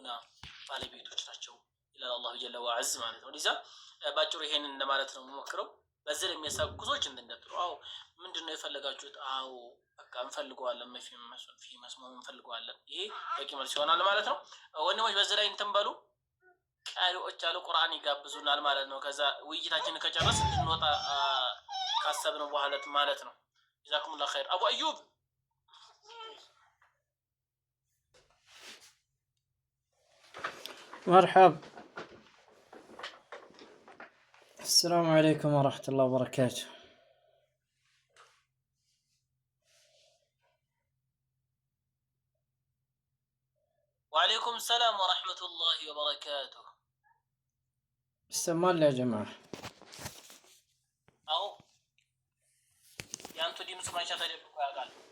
የልቡና ባለቤቶች ናቸው ይላል አላሁ ጀለ ወዐዝ ማለት ነው። ለዛ ባጭሩ ይሄንን እንደማለት ነው የምሞክረው። በዚህ የሚያሳቁ ሰዎች እንደነበሩ አዎ ምንድነው የፈለጋችሁት? አዎ በቃ እንፈልገዋለን ፊ መስሙም እንፈልገዋለን። ይሄ በቂ መልስ ይሆናል ማለት ነው። ወንድሞች በዚህ ላይ እንትን በሉ ቃሪዎች አሉ ቁርአን ይጋብዙናል ማለት ነው። ከዛ ውይይታችንን ከጨረስ እንድንወጣ ካሰብነው በኋላ ማለት ነው። ጀዛኩሙላህ ኸይር። አቡ አዩብ مرحب. السلام عليكم ورحمة الله وبركاته. وعليكم السلام ورحمة الله وبركاته. استمال يا جماعة. أو يا أنتو دي مسلمان شاطر يبقوا يا قال